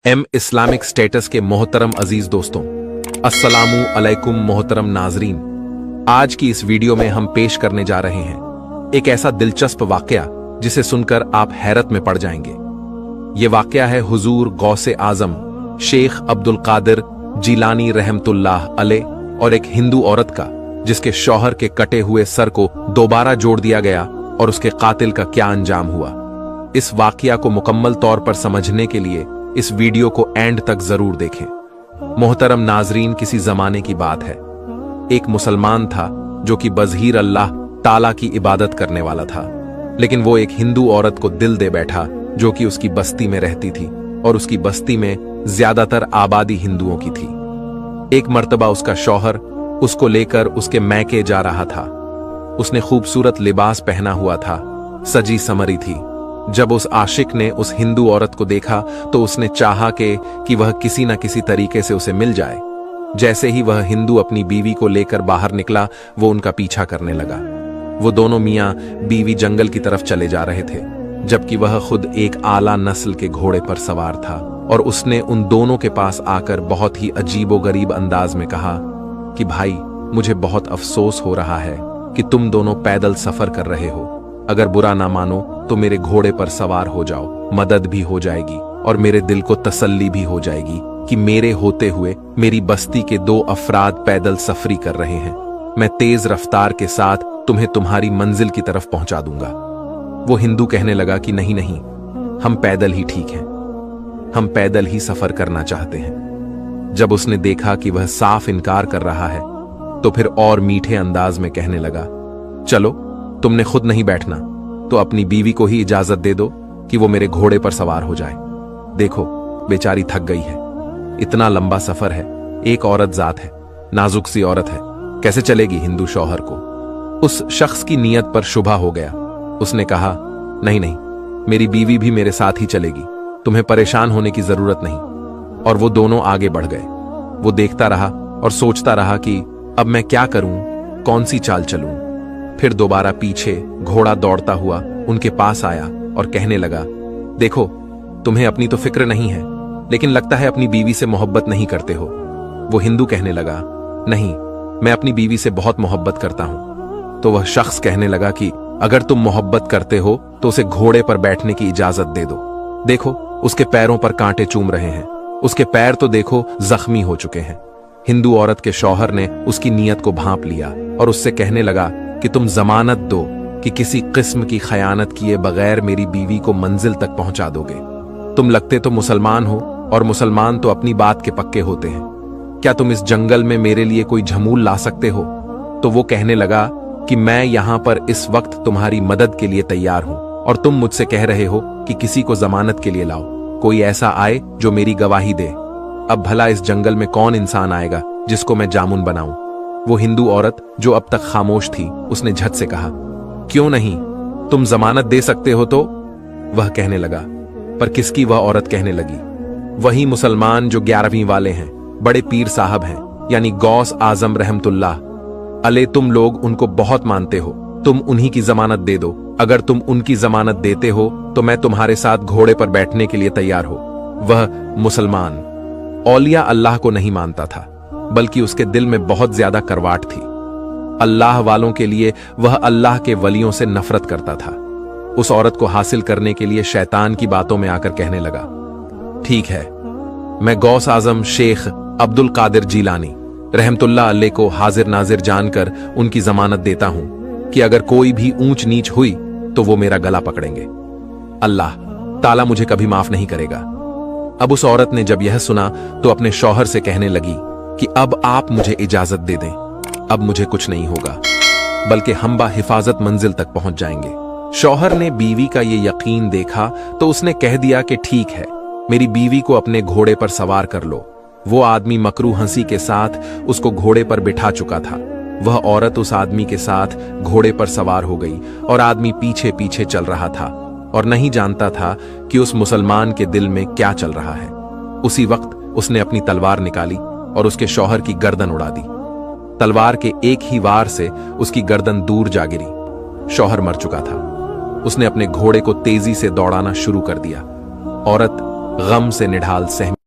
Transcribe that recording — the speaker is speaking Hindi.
इस्लामिक स्टेटस के मोहतरम अजीज दोस्तों, अस्सलामु अलैकुम मोहतरम नाजरीन। आज की इस वीडियो में हम पेश करने जा रहे हैं एक ऐसा दिलचस्प वाकया जिसे सुनकर आप हैरत में पड़ जाएंगे। ये वाकया है हुजूर गौसे आजम शेख अब्दुल कादिर जिलानी रहमतुल्लाह अलैह और एक हिंदू औरत का, जिसके शौहर के कटे हुए सर को दोबारा जोड़ दिया गया और उसके कातिल का क्या अंजाम हुआ। इस वाकया को मुकम्मल तौर पर समझने के लिए इस वीडियो को एंड तक जरूर देखें। मोहतरम नाजरीन, किसी जमाने की बात है। एक मुसलमान था जो कि बज़हीर अल्लाह ताला की इबादत करने वाला था, लेकिन वो एक हिंदू औरत को दिल दे बैठा जो कि उसकी बस्ती में रहती थी और उसकी बस्ती में ज्यादातर आबादी हिंदुओं की थी। एक मर्तबा उसका शौहर उसको लेकर उसके मैके जा रहा था। उसने खूबसूरत लिबास पहना हुआ था, सजी समरी थी। जब उस आशिक ने उस हिंदू औरत को देखा तो उसने चाहा कि वह किसी न किसी तरीके से उसे मिल जाए। जैसे ही वह हिंदू अपनी बीवी को लेकर बाहर निकला, वो उनका पीछा करने लगा। वो दोनों मियां बीवी जंगल की तरफ चले जा रहे थे, जबकि वह खुद एक आला नस्ल के घोड़े पर सवार था। और उसने उन दोनों के पास आकर बहुत ही अजीबोगरीब अंदाज में कहा कि भाई, मुझे बहुत अफसोस हो रहा है कि तुम दोनों पैदल सफर कर रहे हो। अगर बुरा ना मानो तो मेरे घोड़े पर सवार हो जाओ, मदद भी हो जाएगी और मेरे दिल को तसल्ली भी हो जाएगी कि मेरे होते हुए मेरी बस्ती के 2 अफराद पैदल सफरी कर रहे हैं। मैं तेज रफ्तार के साथ तुम्हें तुम्हारी मंजिल की तरफ पहुंचा दूंगा। वो हिंदू कहने लगा कि नहीं नहीं, हम पैदल ही ठीक हैं, हम पैदल ही सफर करना चाहते हैं। जब उसने देखा कि वह साफ इनकार कर रहा है तो फिर और मीठे अंदाज में कहने लगा, चलो, तुमने खुद नहीं बैठना तो अपनी बीवी को ही इजाजत दे दो कि वो मेरे घोड़े पर सवार हो जाए। देखो, बेचारी थक गई है, इतना लंबा सफर है, एक औरत जात है, नाजुक सी औरत है, कैसे चलेगी हिंदू शौहर को। उस शख्स की नीयत पर शुबा हो गया। उसने कहा, नहीं नहीं, मेरी बीवी भी मेरे साथ ही चलेगी, तुम्हें परेशान होने की जरूरत नहीं। और वो दोनों आगे बढ़ गए। वो देखता रहा और सोचता रहा कि अब मैं क्या करूं, कौन सी चाल चलूं। फिर दोबारा पीछे घोड़ा दौड़ता हुआ उनके पास आया और कहने लगा, देखो, तुम्हें अपनी तो फिक्र नहीं है, लेकिन लगता है अपनी बीवी से मोहब्बत नहीं करते हो। वो हिंदू कहने लगा, नहीं, मैं अपनी बीवी से बहुत मोहब्बत करता हूं। तो वह शख्स कहने लगा कि अगर तुम मोहब्बत करते हो तो उसे घोड़े पर बैठने की इजाजत दे दो। देखो, उसके पैरों पर कांटे चूम रहे हैं, उसके पैर तो देखो जख्मी हो चुके हैं। हिंदू औरत के शौहर ने उसकी नीयत को भांप लिया और उससे कहने लगा कि तुम जमानत दो कि किसी किस्म की खयानत किए बगैर मेरी बीवी को मंजिल तक पहुंचा दोगे। तुम लगते तो मुसलमान हो और मुसलमान तो अपनी बात के पक्के होते हैं। क्या तुम इस जंगल में मेरे लिए कोई झमूल ला सकते हो? तो वो कहने लगा कि मैं यहां पर इस वक्त तुम्हारी मदद के लिए तैयार हूं और तुम मुझसे कह रहे हो कि किसी को जमानत के लिए लाओ, कोई ऐसा आए जो मेरी गवाही दे। अब भला इस जंगल में कौन इंसान आएगा जिसको मैं जामुन बनाऊं? वो हिंदू औरत जो अब तक खामोश थी, उसने झट से कहा, क्यों नहीं, तुम जमानत दे सकते हो तो। वह कहने लगा, पर किसकी? वह औरत कहने लगी, वही मुसलमान जो 11वीं वाले हैं, बड़े पीर साहब हैं, यानी गौस आजम रहमतुल्लाह अलैह। तुम लोग उनको बहुत मानते हो, तुम उन्हीं की जमानत दे दो। अगर तुम उनकी जमानत देते हो तो मैं तुम्हारे साथ घोड़े पर बैठने के लिए तैयार हो। वह मुसलमान औलिया अल्लाह को नहीं मानता था, बल्कि उसके दिल में बहुत ज्यादा करवाट थी। अल्लाह वालों के लिए वह अल्लाह के वलियों से नफरत करता था। उस औरत को हासिल करने के लिए शैतान की बातों में आकर कहने लगा, ठीक है, मैं गौस आजम शेख अब्दुल कादिर जिलानी रहमतुल्लाह अलैह को हाजिर नाजिर जानकर उनकी जमानत देता हूं कि अगर कोई भी ऊंच नीच हुई तो वो मेरा गला पकड़ेंगे। अल्लाह ताला मुझे कभी माफ नहीं करेगा। अब उस औरत ने जब यह सुना तो अपने शौहर से कहने लगी कि अब आप मुझे इजाजत दे दें, अब मुझे कुछ नहीं होगा, बल्कि हम बाहिफाजत मंजिल तक पहुंच जाएंगे। शौहर ने बीवी का ये यकीन देखा तो उसने कह दिया कि ठीक है, मेरी बीवी को अपने घोड़े पर सवार कर लो। वो आदमी मकरू हंसी के साथ उसको घोड़े पर बिठा चुका था। वह औरत उस आदमी के साथ घोड़े पर सवार हो गई और आदमी पीछे पीछे चल रहा था और नहीं जानता था कि उस मुसलमान के दिल में क्या चल रहा है। उसी वक्त उसने अपनी तलवार निकाली और उसके शौहर की गर्दन उड़ा दी। तलवार के एक ही वार से उसकी गर्दन दूर जा गिरी। शौहर मर चुका था। उसने अपने घोड़े को तेजी से दौड़ाना शुरू कर दिया। औरत गम से निढाल सहमी